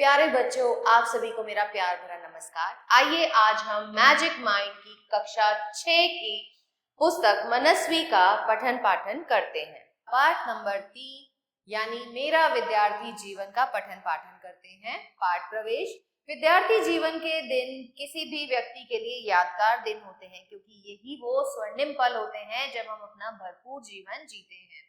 प्यारे बच्चों, आप सभी को मेरा प्यार भरा नमस्कार। आइए आज हम मैजिक माइंड की कक्षा 6 की पुस्तक मनस्वी का पठन पाठन करते हैं। पाठ नंबर 3 यानी मेरा विद्यार्थी जीवन का पठन पाठन करते हैं। पाठ प्रवेश। विद्यार्थी जीवन के दिन किसी भी व्यक्ति के लिए यादगार दिन होते हैं, क्योंकि यही वो स्वर्णिम पल होते हैं जब हम अपना भरपूर जीवन जीते हैं।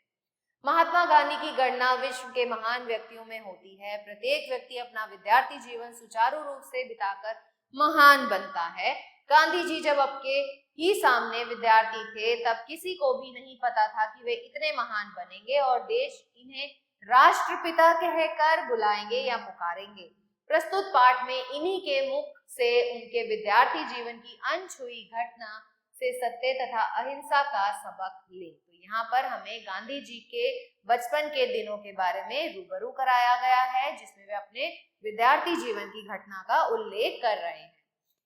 महात्मा गांधी की गणना विश्व के महान व्यक्तियों में होती है। प्रत्येक व्यक्ति अपना विद्यार्थी जीवन सुचारू रूप से बिताकर महान बनता है। गांधी जी जब आपके ही सामने विद्यार्थी थे, तब किसी को भी नहीं पता था कि वे इतने महान बनेंगे और देश इन्हें राष्ट्रपिता कहकर बुलाएंगे या पुकारेंगे। प्रस्तुत पाठ में इन्हीं के मुख से उनके विद्यार्थी जीवन की अनछुई घटना से सत्य तथा अहिंसा का सबक ले। तो यहाँ पर हमें गांधी जी के बचपन के दिनों के बारे में रूबरू कराया गया है, जिसमें वे अपने विद्यार्थी जीवन की घटना का उल्लेख कर रहे हैं।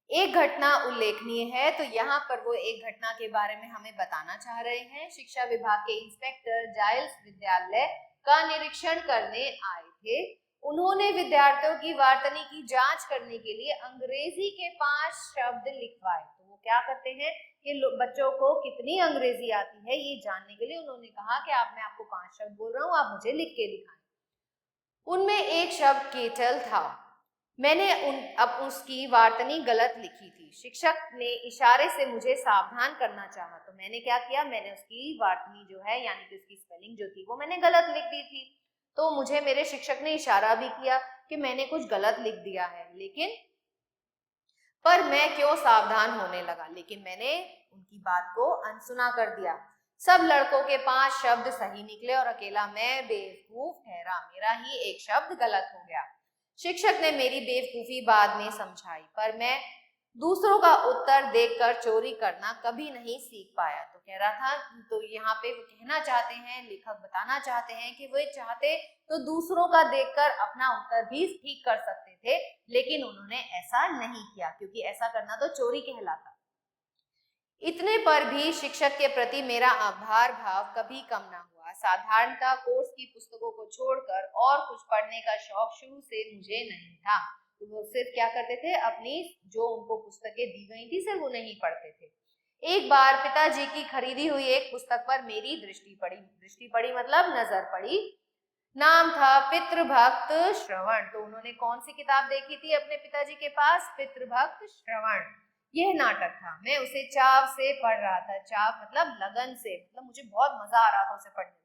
एक घटना उल्लेखनीय है, तो यहाँ पर वो एक घटना के बारे में हमें बताना चाह रहे हैं। शिक्षा विभाग के इंस्पेक्टर जाइल्स विद्यालय का निरीक्षण करने आए थे। उन्होंने विद्यार्थियों की वार्तनी की जांच करने के लिए अंग्रेजी के 5 शब्द लिखवाए। तो वो क्या करते हैं कि बच्चों को कितनी अंग्रेजी आती है ये जानने के लिए उन्होंने कहा कि मैं आपको 5 शब्द बोल रहा हूँ, आप मुझे लिख के दिखाएं। उनमें एक शब्द केटल था। मैंने अब उसकी वार्तनी गलत लिखी थी। शिक्षक ने इशारे से मुझे सावधान करना चाहा, तो मैंने क्या किया, मैंने उसकी वार्तनी जो है यानी कि उसकी स्पेलिंग जो थी वो मैंने गलत लिख दी थी। तो मुझे मेरे शिक्षक ने इशारा भी किया कि मैंने कुछ गलत लिख दिया है, पर मैं क्यों सावधान होने लगा। लेकिन मैंने उनकी बात को अनसुना कर दिया। सब लड़कों के 5 शब्द सही निकले और अकेला मैं बेवकूफ ठहरा। मेरा ही एक शब्द गलत हो गया। शिक्षक ने मेरी बेवकूफी बाद में समझाई, पर मैं दूसरों का उत्तर देखकर चोरी करना कभी नहीं सीख पाया। तो कह रहा था, तो यहाँ पे वो कहना चाहते हैं, लेखक बताना चाहते हैं कि वे चाहते तो दूसरों का देखकर अपना उत्तर भी ठीक कर सकते थे, लेकिन उन्होंने ऐसा नहीं किया, क्योंकि ऐसा करना तो चोरी कहलाता। इतने पर भी शिक्षक के प्रति मेरा आभार भाव कभी कम ना हुआ। साधारणतः कोर्स की पुस्तकों को छोड़कर और कुछ पढ़ने का शौक शुरू से मुझे नहीं था। तो वो सिर्फ क्या करते थे, अपनी जो उनको पुस्तकें दी गई थी सिर्फ वो नहीं पढ़ते थे। एक बार पिताजी की खरीदी हुई एक पुस्तक पर मेरी दृष्टि पड़ी मतलब नजर पड़ी। नाम था पितृभक्त श्रवण। तो उन्होंने कौन सी किताब देखी थी अपने पिताजी के पास? पितृभक्त श्रवण। यह नाटक था। मैं उसे चाव से पढ़ रहा था। चाव मतलब लगन से, मतलब मुझे बहुत मजा आ रहा था उसे पढ़ने में।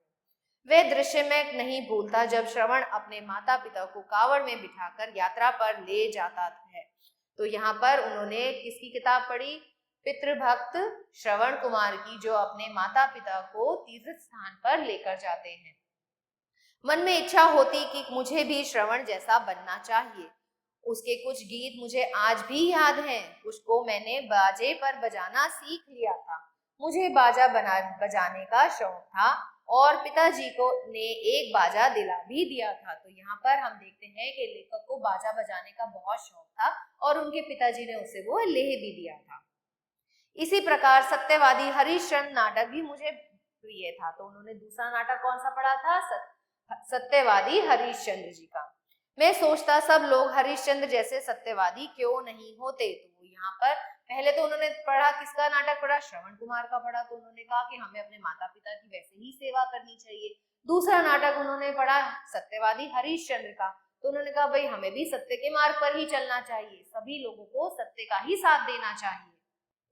वह दृश्य मैं नहीं भूलता जब श्रवण अपने माता पिता को कावड़ में बिठाकर यात्रा पर ले जाता है। तो यहाँ पर उन्होंने किसकी किताब पढ़ी? पितृभक्त श्रवण कुमार की, जो अपने माता पिता को तीर्थ स्थान पर लेकर जाते हैं। मन में इच्छा होती कि मुझे भी श्रवण जैसा बनना चाहिए। उसके कुछ गीत मुझे आज भी याद हैं। कुछ को मैंने बाजे पर बजाना सीख लिया था। मुझे बाजा बजाने का शौक था और पिताजी को ने एक बाजा दिला भी दिया था। तो यहाँ पर हम देखते हैं कि लेखक को बाजा बजाने का बहुत शौक था और उनके पिताजी ने उसे वो लेह भी दिया था। इसी प्रकार सत्यवादी हरिश्चंद्र नाटक भी मुझे प्रिय था। तो उन्होंने दूसरा नाटक कौन सा पढ़ा था? सत्यवादी हरिश्चंद्र जी का। मैं सोचता सब लोग हरिश्चंद्र जैसे सत्यवादी क्यों नहीं होते। तो यहाँ पर पहले तो उन्होंने पढ़ा, किसका नाटक पढ़ा? श्रवण कुमार का पढ़ा। तो उन्होंने कहा कि हमें अपने माता पिता की वैसे ही सेवा करनी चाहिए। दूसरा नाटक उन्होंने पढ़ा सत्यवादी हरिश्चंद्र का। तो उन्होंने कहा भाई हमें भी सत्य के मार्ग पर ही चलना चाहिए, सभी लोगों को सत्य का ही साथ देना चाहिए।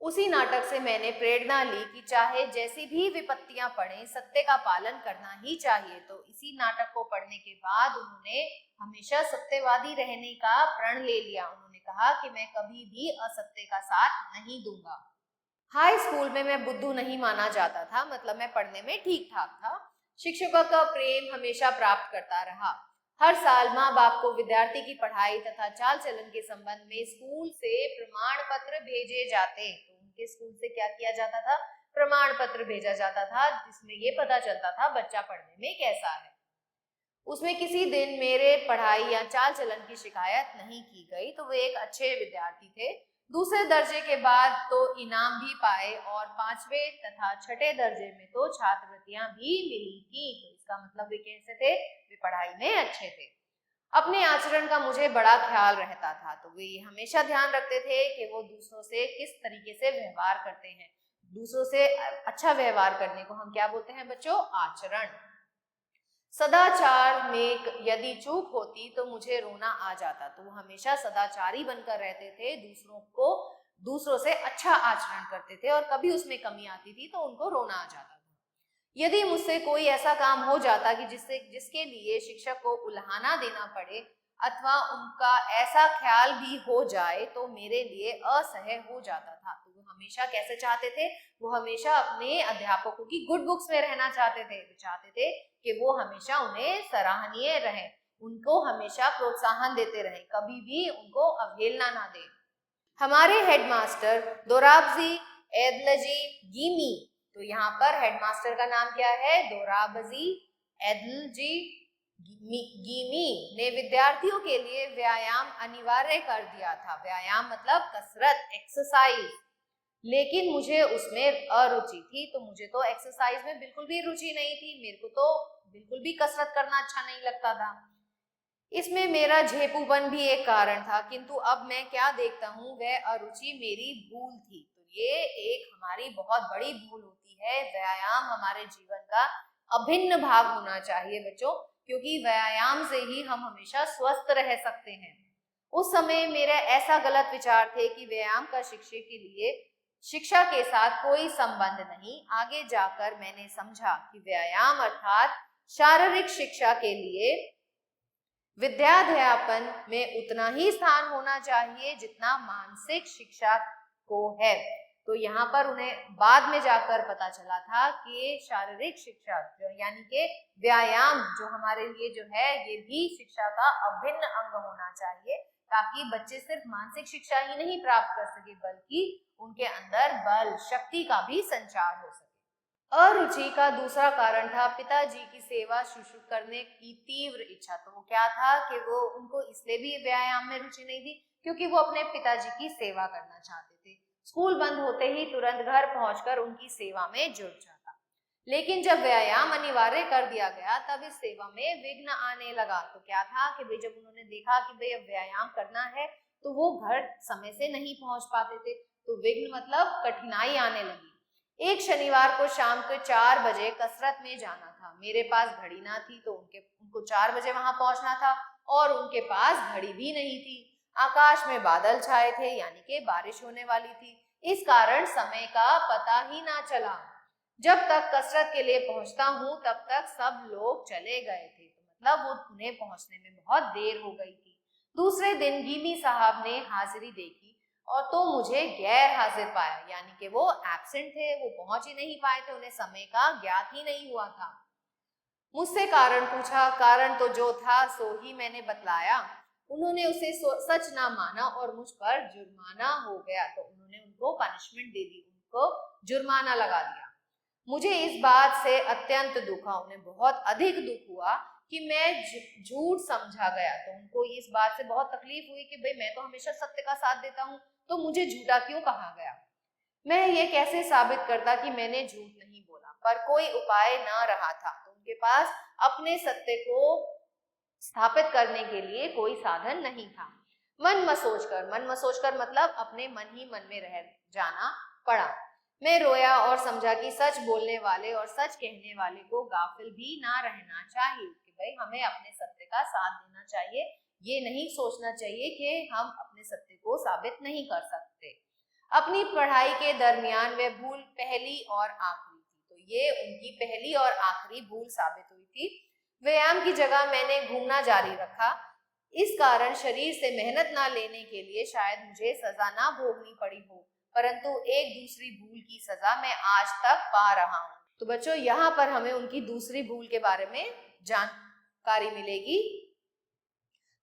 उसी नाटक से मैंने प्रेरणा ली कि चाहे जैसी भी विपत्तियां पड़े, सत्य का पालन करना ही चाहिए। तो इसी नाटक को पढ़ने के बाद उन्होंने हमेशा सत्यवादी रहने का प्रण ले लिया। उन्होंने कहा कि मैं कभी भी असत्य का साथ नहीं दूंगा। हाई स्कूल में मैं बुद्धू नहीं माना जाता था, मतलब मैं पढ़ने में ठीक ठाक था। शिक्षकों का प्रेम हमेशा प्राप्त करता रहा। हर साल माँ बाप को विद्यार्थी की पढ़ाई तथा चाल चलन के संबंध में स्कूल से प्रमाण पत्र भेजे जाते। तो उनके स्कूल से क्या किया जाता था? प्रमाण पत्र भेजा जाता था, जिसमें ये पता चलता था बच्चा पढ़ने में कैसा है। उसमें किसी दिन मेरे पढ़ाई या चाल चलन की शिकायत नहीं की गई, तो वे एक अच्छे विद्यार्थी थे। दूसरे दर्जे के बाद तो इनाम भी पाए और 5वें तथा 6ठे दर्जे में तो छात्रवृत्तियां भी मिली थी। तो इसका मतलब वे कैसे थे? वे पढ़ाई में अच्छे थे। अपने आचरण का मुझे बड़ा ख्याल रहता था, तो वे हमेशा ध्यान रखते थे कि वो दूसरों से किस तरीके से व्यवहार करते हैं। दूसरों से अच्छा व्यवहार करने को हम क्या बोलते हैं बच्चों? आचरण। सदाचार में यदि चूक होती तो मुझे रोना आ जाता, तो वो हमेशा सदाचारी बनकर रहते थे, दूसरों से अच्छा आचरण करते थे और कभी उसमें कमी आती थी तो उनको रोना आ जाता था। यदि मुझसे कोई ऐसा काम हो जाता कि जिसके लिए शिक्षक को उल्हाना देना पड़े अथवा उनका ऐसा ख्याल भी हो जाए तो मेरे लिए असह्य हो जाता था। तो वो हमेशा कैसे चाहते थे? वो हमेशा अपने अध्यापकों की गुड बुक्स में रहना चाहते थे। वो चाहते थे कि वो हमेशा उन्हें सराहनीय रहे, उनको हमेशा प्रोत्साहन देते रहे, कभी भी उनको अवहेलना ना दे। हमारे हेडमास्टर दोराबजी एदलजी गीमी, तो यहाँ पर हेडमास्टर का नाम क्या है? दोराबजी एदलजी गीमी ने विद्यार्थियों के लिए व्यायाम अनिवार्य कर दिया था। व्यायाम मतलब कसरत, एक्सरसाइज। लेकिन मुझे उसमें अरुचि थी, तो मुझे तो एक्सरसाइज में बिल्कुल भी रुचि नहीं थी। मेरे को तो बिल्कुल भी कसरत करना अच्छा नहीं लगता था। इसमें मेरा झेपूपन भी एक कारण था, किंतु अब मैं क्या देखता हूँ, वह अरुचि मेरी भूल थी। तो ये एक हमारी बहुत बड़ी भूल होती है। व्यायाम हमारे जीवन का अभिन्न भाग होना चाहिए बच्चों, क्योंकि व्यायाम से ही हम हमेशा स्वस्थ रह सकते हैं। उस समय मेरा ऐसा गलत विचार थे कि व्यायाम का शिक्षक के लिए शिक्षा के साथ कोई संबंध नहीं। आगे जाकर मैंने समझा कि व्यायाम अर्थात शारीरिक शिक्षा के लिए विद्याध्यापन में उतना ही स्थान होना चाहिए जितना मानसिक शिक्षा को है। तो यहाँ पर उन्हें बाद में जाकर पता चला था कि शारीरिक शिक्षा यानी कि व्यायाम जो हमारे लिए जो है, ये भी शिक्षा का अभिन्न अंग होना चाहिए, ताकि बच्चे सिर्फ मानसिक शिक्षा ही नहीं प्राप्त कर सके बल्कि उनके अंदर बल, शक्ति का भी संचार हो सके। अरुचि का दूसरा कारण था पिताजी की सेवा शुश्रूषा करने की तीव्र इच्छा। तो वो क्या था कि वो उनको इसलिए भी व्यायाम में रुचि नहीं थी क्योंकि वो अपने पिताजी की सेवा करना चाहते थे। स्कूल बंद होते ही तुरंत घर पहुंचकर उनकी सेवा में जुट जाता। लेकिन जब व्यायाम अनिवार्य कर दिया गया तब इस सेवा में विघ्न आने लगा। तो क्या था कि भाई जब उन्होंने देखा कि भाई अब व्यायाम करना है तो वो घर समय से नहीं पहुंच पाते थे, तो विघ्न मतलब कठिनाई आने लगी। एक शनिवार को शाम के 4 बजे कसरत में जाना था। मेरे पास घड़ी ना थी, तो उनको 4 बजे वहां पहुंचना था और उनके पास घड़ी भी नहीं थी। आकाश में बादल छाए थे यानी कि बारिश होने वाली थी। इस कारण समय का पता ही ना चला। जब तक कसरत के लिए पहुंचता हूँ तब तक सब लोग चले गए थे, तो मतलब वो उन्हें पहुंचने में बहुत देर हो गई थी। दूसरे दिन गीमी साहब ने हाजिरी देखी और तो मुझे गैर हाजिर पाया, यानी कि वो एब्सेंट थे, वो पहुंच ही नहीं पाए थे, उन्हें समय का ज्ञात ही नहीं हुआ था। मुझसे कारण पूछा, कारण तो जो था सो ही मैंने बतलाया। उन्होंने उसे सच ना माना और मुझ पर जुर्माना हो गया, तो उन्होंने उनको पनिशमेंट दे दी, उनको जुर्माना लगा दिया। मुझे इस बात से अत्यंत दुख हुआ, उन्हें बहुत अधिक दुख हुआ कि मैं झूठ समझा गया। तो उनको इस बात से बहुत तकलीफ हुई कि भाई मैं तो हमेशा सत्य का साथ देता हूँ, तो मुझे झूठा क्यों कहा गया। मैं ये कैसे साबित करता कि मैंने झूठ नहीं बोला, पर कोई उपाय न रहा था। तो उनके पास अपने सत्य को स्थापित करने के लिए कोई साधन नहीं था। मन मसोचकर मतलब अपने मन ही मन में रह जाना पड़ा। मैं रोया और समझा कि सच बोलने वाले और सच कहने वाले को गाफिल भी ना रहना चाहिए, कि भाई हमें अपने सत्य का साथ देना चाहिए। ये नहीं सोचना चाहिए कि हम अपने सत्य को साबित नहीं कर सकते। अपनी पढ़ाई के दरमियान वह भूल पहली और आखिरी थी, तो ये उनकी पहली और आखिरी भूल साबित हुई थी। व्यायाम की जगह मैंने घूमना जारी रखा। इस कारण शरीर से मेहनत ना लेने के लिए शायद मुझे सजा ना भोगनी पड़ी हो, परंतु एक दूसरी भूल की सजा मैं आज तक पा रहा हूँ। तो बच्चों यहाँ पर हमें उनकी दूसरी भूल के बारे में जानकारी मिलेगी।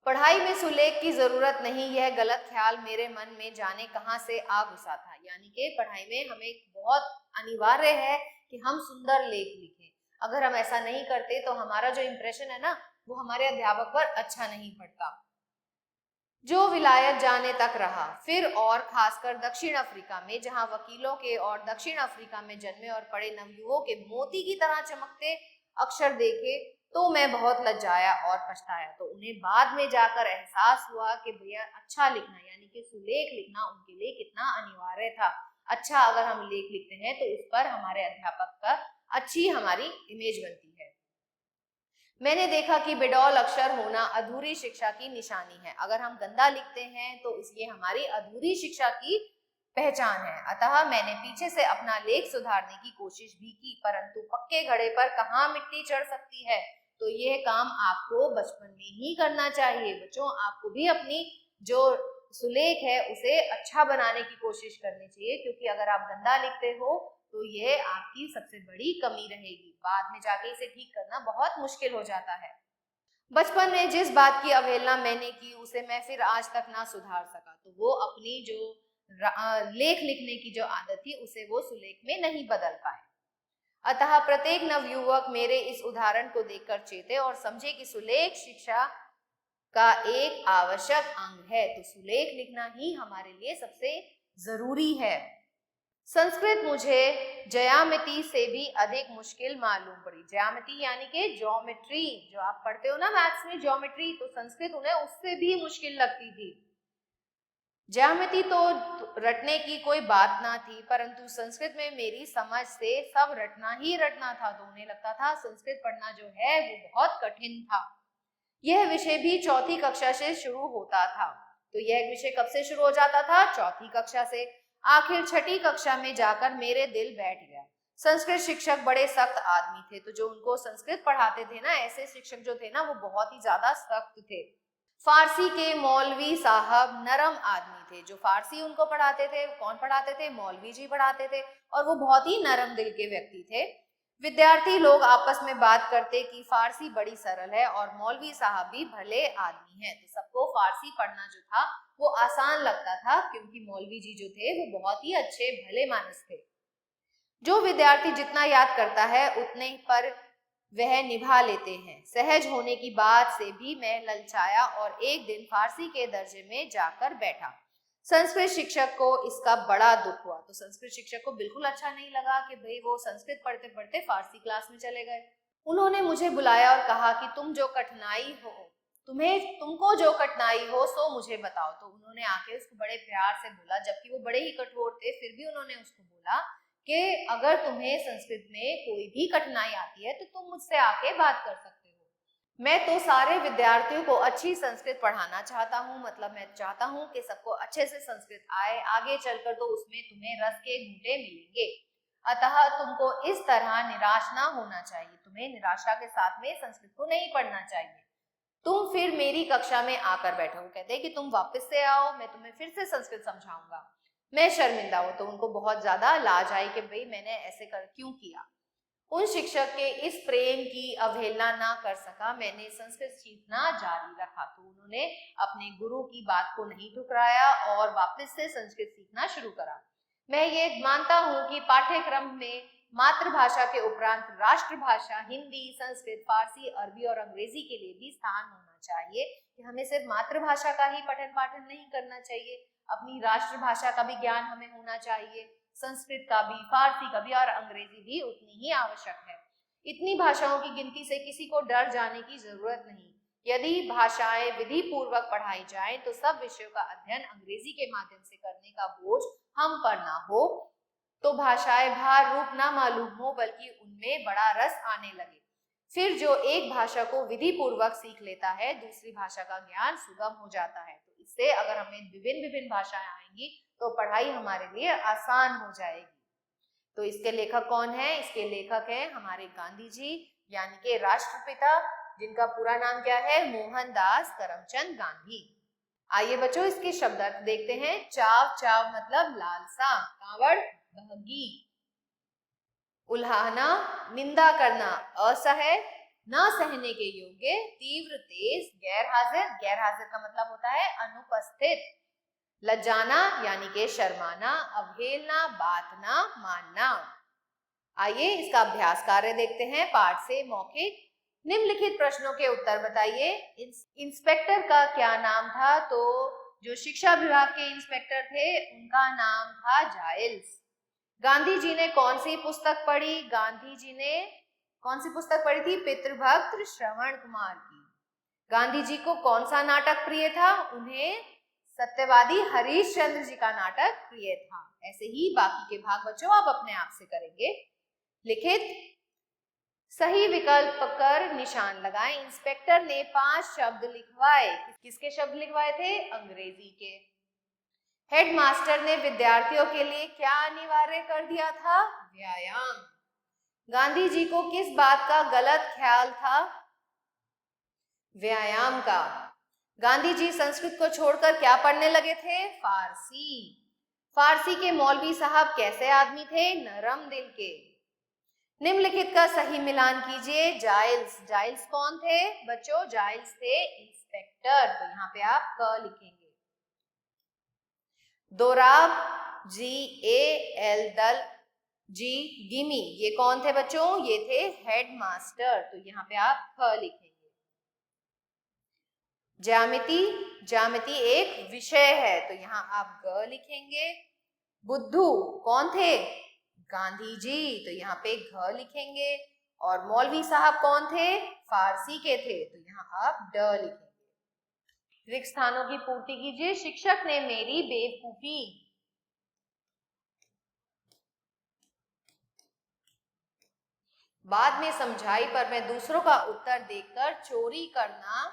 पढ़ाई में सुलेख की जरूरत नहीं, यह गलत ख्याल मेरे मन में जाने कहां से आ घुसा था। यानी कि पढ़ाई में हमें बहुत अनिवार्य है कि हम सुंदर लेख लिखें। अगर हम ऐसा नहीं करते तो हमारा जो इंप्रेशन है ना, वो हमारे अध्यापक पर अच्छा नहीं पड़ता। जो विलायत जाने तक रहा, फिर और खासकर दक्षिण अफ्रीका में, जहां वकीलों के और दक्षिण अफ्रीका में जन्मे और पढ़े नवयुवकों के मोती की तरह चमकते अक्षर देखे तो मैं बहुत लज्जाया और पछताया। तो उन्हें बाद में जाकर एहसास हुआ कि भैया अच्छा लिखना यानी कि सुलेख लिखना उनके लिए कितना अनिवार्य था। अच्छा अगर हम लेख लिखते हैं तो उस पर हमारे अध्यापक का अच्छी हमारी इमेज बनती है। मैंने देखा कि बेडौल अक्षर होना अधूरी शिक्षा की निशानी है। अगर हम गंदा लिखते हैं तो इसलिए हमारी अधूरी शिक्षा की पहचान है। अतः मैंने पीछे से अपना लेख सुधारने की कोशिश भी की, परंतु पक्के घड़े पर कहाँ मिट्टी चढ़ सकती है। तो यह काम आपको बचपन में ही करना चाहिए। बच्चों, आपको भी अपनी जो सुलेख है उसे अच्छा बनाने की कोशिश करनी चाहिए, क्योंकि अगर आप गंदा लिखते हो तो ये आपकी सबसे बड़ी कमी रहेगी। बाद में जाके इसे ठीक करना बहुत मुश्किल हो जाता है। बचपन में जिस बात की अवहेलना मैंने की उसे मैं फिर आज तक ना सुधार सका। तो वो अपनी जो लेख लिखने की जो आदत थी उसे वो सुलेख में नहीं बदल पाए। अतः प्रत्येक नवयुवक मेरे इस उदाहरण को देखकर चेते और समझे कि सुलेख शिक्षा का एक आवश्यक अंग है। तो सुलेख लिखना ही हमारे लिए सबसे जरूरी है। संस्कृत मुझे ज्यामिति से भी अधिक मुश्किल मालूम पड़ी। ज्यामिति यानी कि ज्योमेट्री, जो आप पढ़ते हो ना मैथ्स में ज्योमेट्री, तो संस्कृत उन्हें उससे भी मुश्किल लगती थी। ज्यामिति तो रटने की कोई बात ना थी, परंतु संस्कृत में मेरी समझ से सब रटना ही रटना था। तो उन्हें लगता था संस्कृत पढ़ना जो है वो बहुत कठिन था। यह विषय भी चौथी कक्षा से शुरू होता था। तो यह विषय कब से शुरू हो जाता था? चौथी कक्षा से। आखिर छठी कक्षा में जाकर मेरे दिल बैठ गया। संस्कृत शिक्षक बड़े सख्त आदमी थे। तो जो उनको संस्कृत पढ़ाते थे ना, ऐसे शिक्षक जो थे ना, वो बहुत ही ज्यादा सख्त थे। फारसी के मौलवी साहब नरम आदमी थे। जो फारसी उनको पढ़ाते थे, कौन पढ़ाते थे? मौलवी जी पढ़ाते थे, और वो बहुत ही नरम दिल के व्यक्ति थे। विद्यार्थी लोग आपस में बात करते कि फारसी बड़ी सरल है और मौलवी साहब भी भले आदमी हैं। तो सबको फारसी पढ़ना जो था वो आसान लगता था, क्योंकि मौलवी जी जो थे वो बहुत ही अच्छे भले मानस थे। जो विद्यार्थी जितना याद करता है उतने पर वह निभा लेते हैं। सहज होने की बात से भी मैं ललचाया और एक दिन फारसी के दर्जे में जाकर बैठा। संस्कृत शिक्षक को इसका बड़ा दुख हुआ। तो संस्कृत शिक्षक को बिल्कुल अच्छा नहीं लगा कि भाई वो संस्कृत पढ़ते पढ़ते फारसी क्लास में चले गए। उन्होंने मुझे बुलाया और कहा कि तुमको जो कठिनाई हो सो मुझे बताओ। तो उन्होंने आके उसको बड़े प्यार से बोला, जबकि वो बड़े ही कठोर थे, फिर भी उन्होंने उसको बोला कि अगर तुम्हें संस्कृत में कोई भी कठिनाई आती है तो तुम मुझसे आके बात कर सकते हो। मैं तो सारे विद्यार्थियों को अच्छी संस्कृत पढ़ाना चाहता हूँ। मतलब मैं चाहता हूँ कि सबको अच्छे से संस्कृत आए, आगे चलकर तो उसमें तुम्हें रस के घूंटे मिलेंगे। अतः तुमको इस तरह निराश ना होना चाहिए। तुम्हें निराशा के साथ में संस्कृत को नहीं पढ़ना चाहिए। तुम फिर मेरी कक्षा में आकर बैठो। कहते हैं कि तुम वापस से आओ, मैं तुम्हें फिर से संस्कृत समझाऊंगा। मैं शर्मिंदा हूं। तो उनको बहुत ज्यादा लाज आई कि भाई मैंने ऐसे कर क्यों किया। उन शिक्षक के इस प्रेम की अवहेलना ना कर सका। मैंने संस्कृत सीखना जारी रखा। तो उन्होंने अपने गुरु की बात को नहीं ठुकराया और वापस से संस्कृत सीखना शुरू करा। मैं ये मानता हूँ कि पाठ्यक्रम में मातृभाषा के उपरांत राष्ट्रभाषा हिंदी, संस्कृत, फारसी, अरबी और अंग्रेजी के लिए भी स्थान होना चाहिए। कि हमें सिर्फ मातृभाषा का ही पठन पाठन नहीं करना चाहिए, अपनी राष्ट्रभाषा का भी ज्ञान हमें होना चाहिए, संस्कृत का भी, फारसी का भी और अंग्रेजी भी उतनी ही आवश्यक है। इतनी भाषाओं की गिनती से किसी को डर जाने की जरूरत नहीं। यदि भाषाएं विधि पूर्वक पढ़ाई जाए तो सब विषयों का अध्ययन अंग्रेजी के माध्यम से करने का बोझ हम पर ना हो, तो भाषाएं भार रूप ना मालूम हो, बल्कि उनमें बड़ा रस आने लगे। फिर जो एक भाषा को विधि पूर्वक सीख लेता है, दूसरी भाषा का ज्ञान सुगम हो जाता है। तो इससे अगर हमें विभिन्न विभिन्न भाषाएं आएंगी तो पढ़ाई हमारे लिए आसान हो जाएगी। तो इसके लेखक कौन है? इसके लेखक है हमारे गांधी जी, यानी कि राष्ट्रपिता, जिनका पूरा नाम क्या है? मोहनदास करमचंद गांधी। आइए बच्चों इसके शब्दार्थ देखते हैं। चाव, चाव मतलब लालसा, कावड़ बहगी, उल्हाना निंदा करना, असह्य न सहने के योग्य, तीव्र तेज, गैर हाजिर, गैर हाजिर का मतलब होता है अनुपस्थित, लज्जाना यानी के शर्माना, अवहेलना, बांटना, मानना। आइए इसका अभ्यास कार्य देखते हैं। पाठ से मौखिक निम्नलिखित प्रश्नों के उत्तर बताइए। इंस्पेक्टर का क्या नाम था? तो जो शिक्षा विभाग के इंस्पेक्टर थे उनका नाम था जाइल्स। गांधी जी ने कौन सी पुस्तक पढ़ी? गांधी जी ने कौन सी पुस्तक पढ़ी थी? पितृभक्त श्रवण कुमार की। गांधी जी को कौन सा नाटक प्रिय था? उन्हें सत्यवादी हरीश चंद्र जी का नाटक प्रिय था। ऐसे ही बाकी के भाग बच्चों आप अपने आप से करेंगे। लिखित सही विकल्प पर निशान लगाएं। इंस्पेक्टर ने 5 शब्द लिखवाए। किसके शब्द लिखवाए थे? अंग्रेजी के। हेडमास्टर ने विद्यार्थियों के लिए क्या अनिवार्य कर दिया था? व्यायाम। गांधी जी को किस बात का गलत ख्याल था? व्यायाम का। गांधी जी संस्कृत को छोड़कर क्या पढ़ने लगे थे? फारसी। फारसी के मौलवी साहब कैसे आदमी थे? नरम दिल के। निम्नलिखित का सही मिलान कीजिए। जाइल्स। जाइल्स कौन थे बच्चों? जाइल्स थे इंस्पेक्टर। तो यहाँ पे आप क लिखेंगे। दोराब, GAL जी गिमी, ये कौन थे बच्चों? ये थे हेडमास्टर। तो यहाँ पे आप ख लिखेंगे। ज्यामिति, ज्यामिति एक विषय है, तो यहाँ आप ग लिखेंगे। बुद्धू कौन थे? गांधी जी, तो यहाँ पे घ लिखेंगे। और मौलवी साहब कौन थे? फारसी के थे, तो यहाँ आप ड लिखेंगे। रिक्त स्थानों की पूर्ति कीजिए। शिक्षक ने मेरी बेवकूफी। बाद में समझाई पर मैं दूसरों का उत्तर देखकर चोरी करना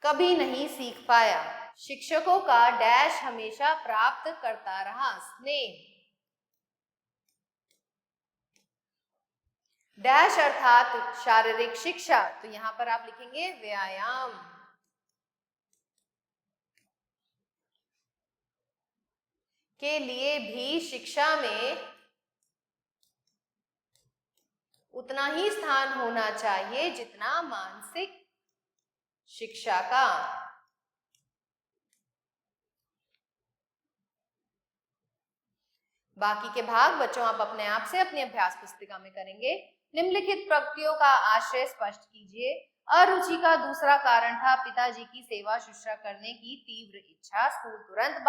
कभी नहीं सीख पाया। शिक्षकों का डैश हमेशा प्राप्त करता रहा। स्नेह। डैश अर्थात शारीरिक शिक्षा, तो यहां पर आप लिखेंगे व्यायाम। के लिए भी शिक्षा में उतना ही स्थान होना चाहिए जितना मानसिक शिक्षा का। बाकी के भाग बच्चों आप अपने आप से अपनी अभ्यास पुस्तिका में करेंगे। निम्नलिखित पंक्तियों का आशय स्पष्ट कीजिए। अरुचि का दूसरा कारण था पिताजी की सेवा शुश्रूषा करने की तीव्र इच्छा। स्कूल तुरंत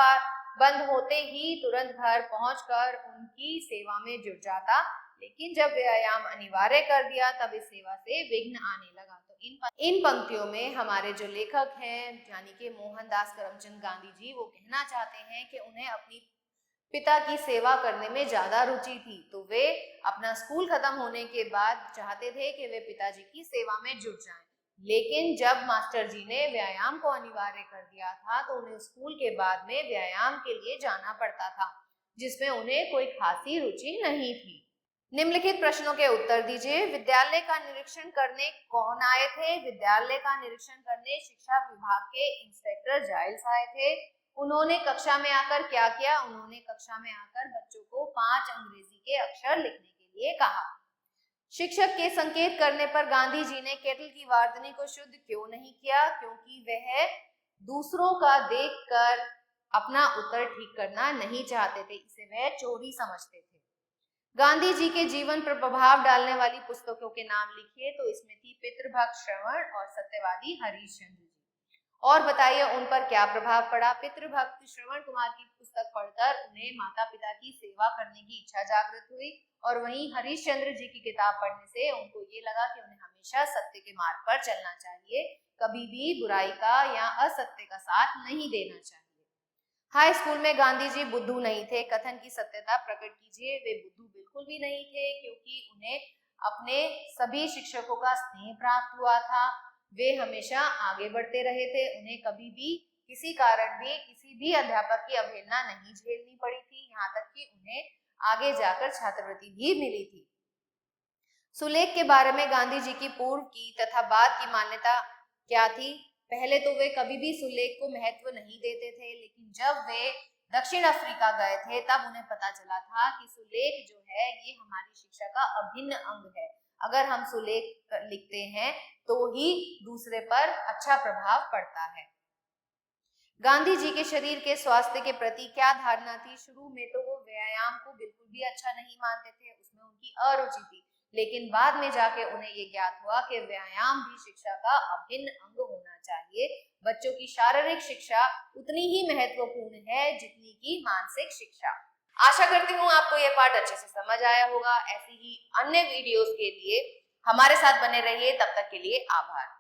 बंद होते ही तुरंत घर पहुंचकर उनकी सेवा में जुट जाता, लेकिन जब व्यायाम अनिवार्य कर दिया तब इस सेवा से विघ्न आने लगा। तो इन पंक्तियों में हमारे जो लेखक हैं यानी कि मोहनदास करमचंद गांधी जी, वो कहना चाहते हैं कि उन्हें अपनी पिता की सेवा करने में ज्यादा रुचि थी, तो वे अपना स्कूल खत्म होने के बाद चाहते थे कि वे पिताजी की सेवा में जुट जाएं। लेकिन जब मास्टर जी ने व्यायाम को अनिवार्य कर दिया था तो उन्हें स्कूल के बाद में व्यायाम के लिए जाना पड़ता था, जिसमें उन्हें कोई खासी रुचि नहीं थी। निम्नलिखित प्रश्नों के उत्तर दीजिए। विद्यालय का निरीक्षण करने कौन आए थे? विद्यालय का निरीक्षण करने शिक्षा विभाग के इंस्पेक्टर जाइल्स आए थे। उन्होंने कक्षा में आकर क्या किया? उन्होंने कक्षा में आकर बच्चों को 5 अंग्रेजी के अक्षर लिखने के लिए कहा। शिक्षक के संकेत करने पर गांधी जी ने केटल की वर्तनी को शुद्ध क्यों नहीं किया? क्योंकि वह दूसरों का देखकर अपना उत्तर ठीक करना नहीं चाहते थे, इसे वह चोरी समझते थे। गांधी जी के जीवन पर प्रभाव डालने वाली पुस्तकों के नाम लिखिए। तो इसमें थी पितृभक्त श्रवण और सत्यवादी हरीश चंद्र जी। और बताइए उन पर क्या प्रभाव पड़ा? पितृभक्त श्रवण कुमार की पुस्तक पढ़कर उन्हें माता पिता की सेवा करने की इच्छा जागृत हुई, और वहीं हरीश चंद्र जी की किताब पढ़ने से उनको ये लगा कि उन्हें हमेशा सत्य के मार्ग पर चलना चाहिए, कभी भी बुराई का या असत्य का साथ नहीं देना चाहिए। हाई स्कूल में गांधी जी बुद्धू नहीं थे। कथन की सत्यता प्रकट कीजिए। वे बुद्धू बिल्कुल भी नहीं थे, क्योंकि उन्हें अपने सभी शिक्षकों का स्नेह प्राप्त हुआ था। वे हमेशा आगे बढ़ते रहे थे। उन्हें कभी भी किसी कारण भी किसी भी अध्यापक की अवहेलना नहीं झेलनी पड़ी थी, यहाँ तक कि उन्हें आगे जाकर छात्रवृत्ति भी मिली थी। सुलेख के बारे में गांधी जी की पूर्व की तथा बाद की मान्यता क्या थी? पहले तो वे कभी भी सुलेख को महत्व नहीं देते थे, लेकिन जब वे दक्षिण अफ्रीका गए थे तब उन्हें पता चला था कि सुलेख जो है ये हमारी शिक्षा का अभिन्न अंग है। अगर हम सुलेख लिखते हैं तो ही दूसरे पर अच्छा प्रभाव पड़ता है। गांधी जी के शरीर के स्वास्थ्य के प्रति क्या धारणा थी? शुरू में तो वो व्यायाम को बिल्कुल भी अच्छा नहीं मानते थे, उसमें उनकी अरुचि थी, लेकिन बाद में जाके उन्हें ये ज्ञात हुआ कि व्यायाम भी शिक्षा का अभिन्न अंग होना चाहिए। बच्चों की शारीरिक शिक्षा उतनी ही महत्वपूर्ण है जितनी की मानसिक शिक्षा। आशा करती हूँ आपको ये पार्ट अच्छे से समझ आया होगा। ऐसी ही अन्य वीडियोस के लिए हमारे साथ बने रहिए। तब तक के लिए आभार।